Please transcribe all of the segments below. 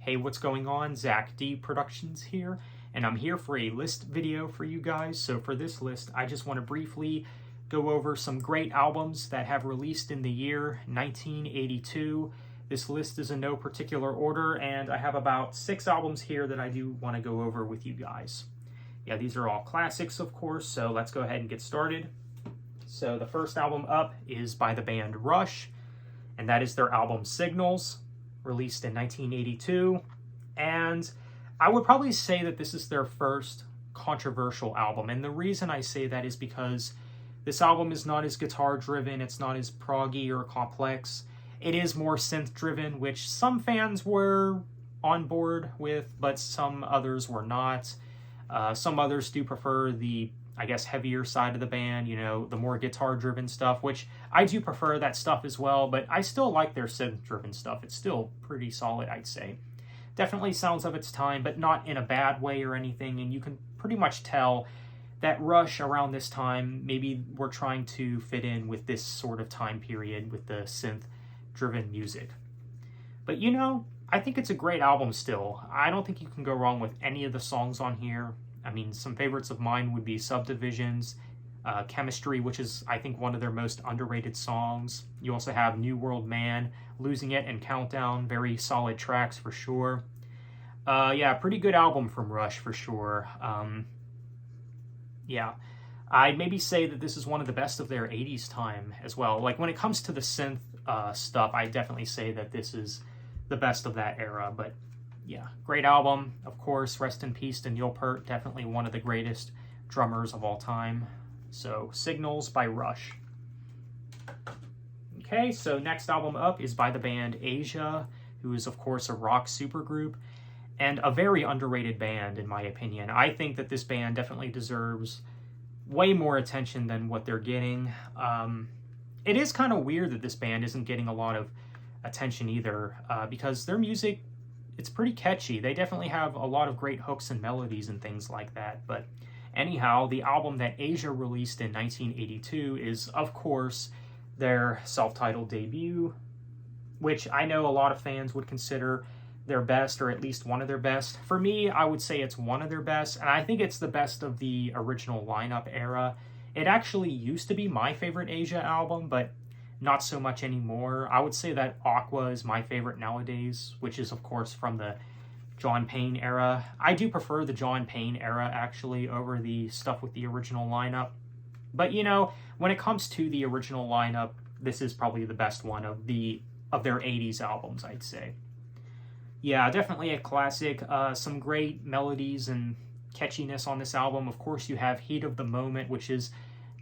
Hey, what's going on? Zach D Productions here, and I'm here for a list video for you guys. So for this list, I just want to briefly go over some great albums that have released in the year 1982. This list is in no particular order, and I have about 6 albums here that I do want to go over with you guys. Yeah, these are all classics, of course, so let's go ahead and get started. So the first album up is by the band Rush, and that is their album Signals, released in 1982. And I would probably say that this is their first controversial album. And the reason I say that is because this album is not as guitar driven, it's not as proggy or complex. It is more synth driven, which some fans were on board with, but some others were not. Some others do prefer the, I guess, heavier side of the band, you know, the more guitar-driven stuff, which I do prefer that stuff as well, but I still like their synth-driven stuff. It's still pretty solid, I'd say. Definitely sounds of its time, but not in a bad way or anything, and you can pretty much tell that Rush around this time, maybe we're trying to fit in with this sort of time period with the synth-driven music. But, you know, I think it's a great album still. I don't think you can go wrong with any of the songs on here. I mean, some favorites of mine would be Subdivisions, Chemistry, which is, I think, one of their most underrated songs. You also have New World Man, Losing It, and Countdown. Very solid tracks for sure. Yeah, pretty good album from Rush for sure. Yeah, I'd maybe say that this is one of the best of their 80s time as well. Like, when it comes to the synth stuff, I definitely say that this is the best of that era, but yeah, great album. Of course, rest in peace to Neil Peart, definitely one of the greatest drummers of all time. So, Signals by Rush. Okay, so next album up is by the band Asia, who is, of course, a rock supergroup, and a very underrated band, in my opinion. I think that this band definitely deserves way more attention than what they're getting. It is kind of weird that this band isn't getting a lot of attention either, because their music, it's pretty catchy. They definitely have a lot of great hooks and melodies and things like that. But anyhow, the album that Asia released in 1982 is, of course, their self-titled debut, which I know a lot of fans would consider their best, or at least one of their best. For me, I would say it's one of their best, and I think it's the best of the original lineup era. It actually used to be my favorite Asia album, but not so much anymore. I would say that Aqua is my favorite nowadays, which is, of course, from the John Payne era. I do prefer the John Payne era, actually, over the stuff with the original lineup. But, you know, when it comes to the original lineup, this is probably the best one of their 80s albums, I'd say. Yeah, definitely a classic. Some great melodies and catchiness on this album. Of course, you have Heat of the Moment, which is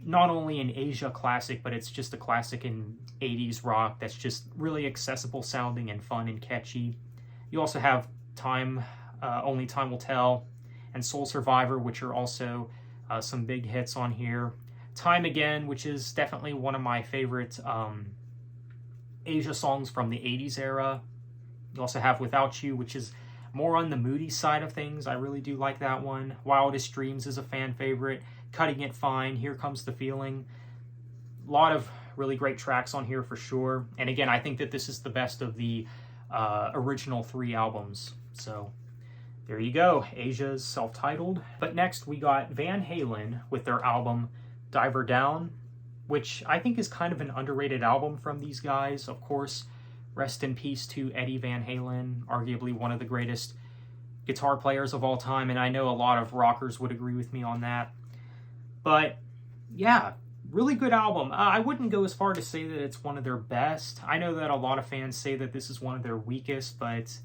not only an Asia classic, but it's just a classic in 80s rock that's just really accessible sounding and fun and catchy. You also have Time, Only Time Will Tell, and Soul Survivor, which are also some big hits on here. Time Again, which is definitely one of my favorite Asia songs from the 80s era. You also have Without You, which is more on the moody side of things. I really do like that one. Wildest Dreams is a fan favorite. Cutting It Fine, Here Comes the Feeling. A lot of really great tracks on here for sure. And again, I think that this is the best of the original 3 albums. So there you go, Asia's self-titled. But next we got Van Halen with their album Diver Down, which I think is kind of an underrated album from these guys. Of course, rest in peace to Eddie Van Halen, arguably one of the greatest guitar players of all time, and I know a lot of rockers would agree with me on that. But yeah, really good album. I wouldn't go as far to say that it's one of their best. I know that a lot of fans say that this is one of their weakest, but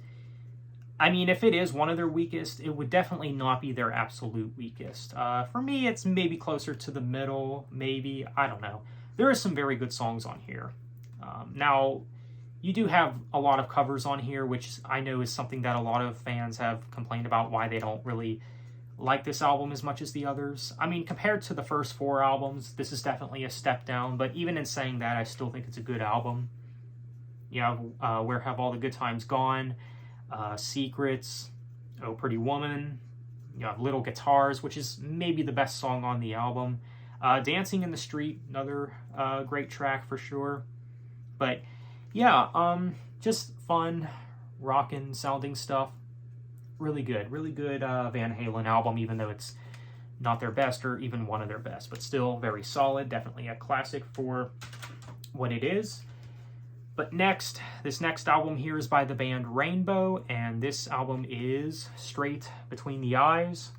I mean, if it is one of their weakest, it would definitely not be their absolute weakest. For me, it's maybe closer to the middle, maybe. I don't know. There are some very good songs on here. Now, you do have a lot of covers on here, which I know is something that a lot of fans have complained about, why they don't really like this album as much as the others. I mean, compared to the first 4 albums, this is definitely a step down, but even in saying that, I still think it's a good album. You have Where Have All the Good Times Gone, Secrets, Oh Pretty Woman. You have Little Guitars, which is maybe the best song on the album. Dancing in the Street, another great track for sure. But yeah, just fun, rockin' sounding stuff. Really good Van Halen album, even though it's not their best or even one of their best, but still very solid. Definitely a classic for what it is. But next, this next album here is by the band Rainbow, and this album is Straight Between the Eyes.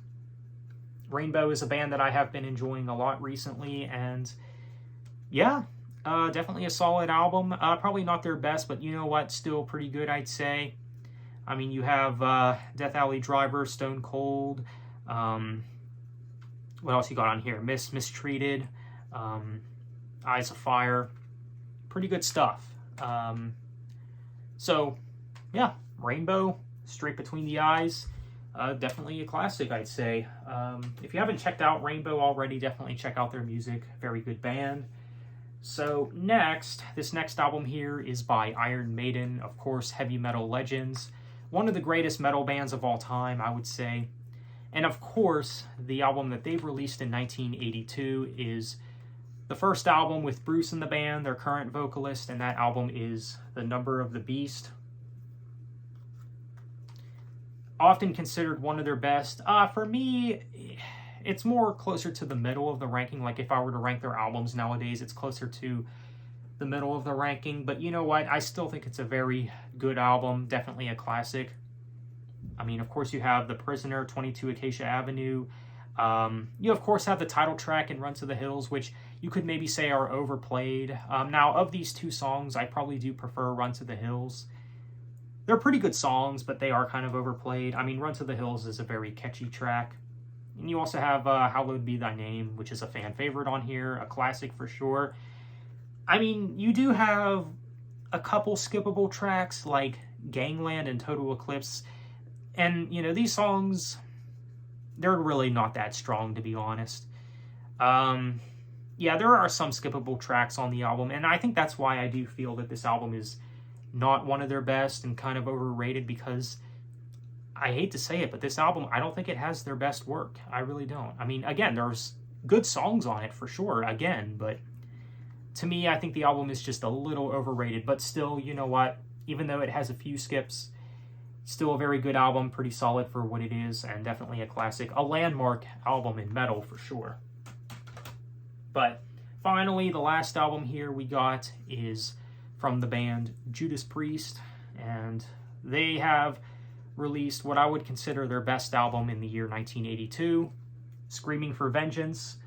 Rainbow is a band that I have been enjoying a lot recently, and yeah, definitely a solid album. Probably not their best, but you know what? Still pretty good, I'd say. I mean, you have Death Alley Driver, Stone Cold. What else you got on here? Mistreated, Eyes of Fire. Pretty good stuff. So, yeah, Rainbow, Straight Between the Eyes. Definitely a classic, I'd say. If you haven't checked out Rainbow already, definitely check out their music. Very good band. So next, this next album here is by Iron Maiden, of course, heavy metal legends. One of the greatest metal bands of all time, I would say. And of course, the album that they've released in 1982 is the first album with Bruce in the band, their current vocalist, and that album is The Number of the Beast. Often considered one of their best. For me, it's more closer to the middle of the ranking. Like if I were to rank their albums nowadays, it's closer to the middle of the ranking. But you know what? I still think it's a very good album. Definitely a classic. I mean, of course, you have The Prisoner, 22 Acacia Avenue. You, of course, have the title track and Run to the Hills, which you could maybe say are overplayed. Now, of these two songs, I probably do prefer Run to the Hills. They're pretty good songs, but they are kind of overplayed. I mean, Run to the Hills is a very catchy track. And you also have Hallowed Be Thy Name, which is a fan favorite on here, a classic for sure. I mean, you do have a couple skippable tracks like Gangland and Total Eclipse. And, you know, these songs, they're really not that strong, to be honest. Yeah, there are some skippable tracks on the album, and I think that's why I do feel that this album is not one of their best and kind of overrated, because I hate to say it, but this album, I don't think it has their best work. I really don't. I mean, again, there's good songs on it for sure, again, but to me, I think the album is just a little overrated, but still, you know what? Even though it has a few skips, still a very good album, pretty solid for what it is, and definitely a classic, a landmark album in metal for sure. But finally, the last album here we got is from the band Judas Priest, and they have released what I would consider their best album in the year 1982, Screaming for Vengeance.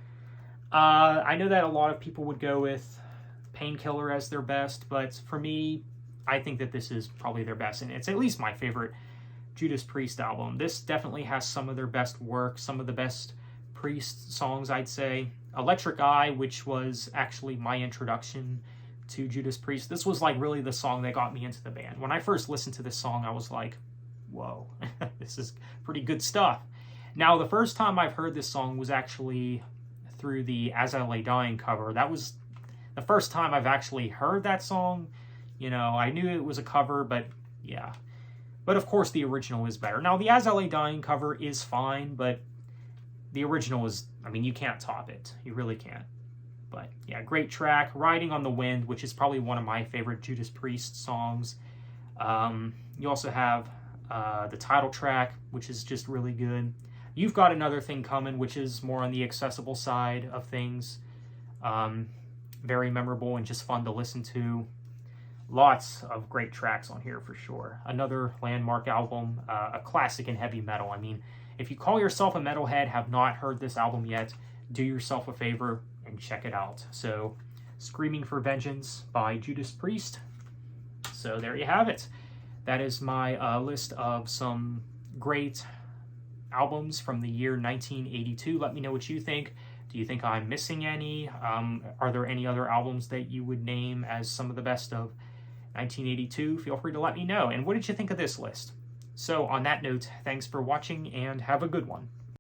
I know that a lot of people would go with Painkiller as their best, but for me, I think that this is probably their best, and it's at least my favorite Judas Priest album. This definitely has some of their best work, some of the best Priest songs, I'd say. Electric Eye, which was actually my introduction to Judas Priest. This was like really the song that got me into the band. When I first listened to this song, I was like, whoa, this is pretty good stuff. Now, the first time I've heard this song was actually through the As I Lay Dying cover. That was the first time I've actually heard that song. You know, I knew it was a cover, but yeah. But of course, the original is better. Now, the As I Lay Dying cover is fine, but the original is, I mean, you can't top it. You really can't. But yeah, great track. Riding on the Wind, which is probably one of my favorite Judas Priest songs. You also have the title track, which is just really good. You've Got Another Thing Coming, which is more on the accessible side of things. Very memorable and just fun to listen to. Lots of great tracks on here for sure. Another landmark album, a classic in heavy metal. I mean, if you call yourself a metalhead, have not heard this album yet, do yourself a favor and check it out. So, Screaming for Vengeance by Judas Priest. So there you have it. That is my list of some great albums from the year 1982. Let me know what you think. Do you think I'm missing any? Are there any other albums that you would name as some of the best of 1982? Feel free to let me know. And what did you think of this list? So on that note, thanks for watching and have a good one.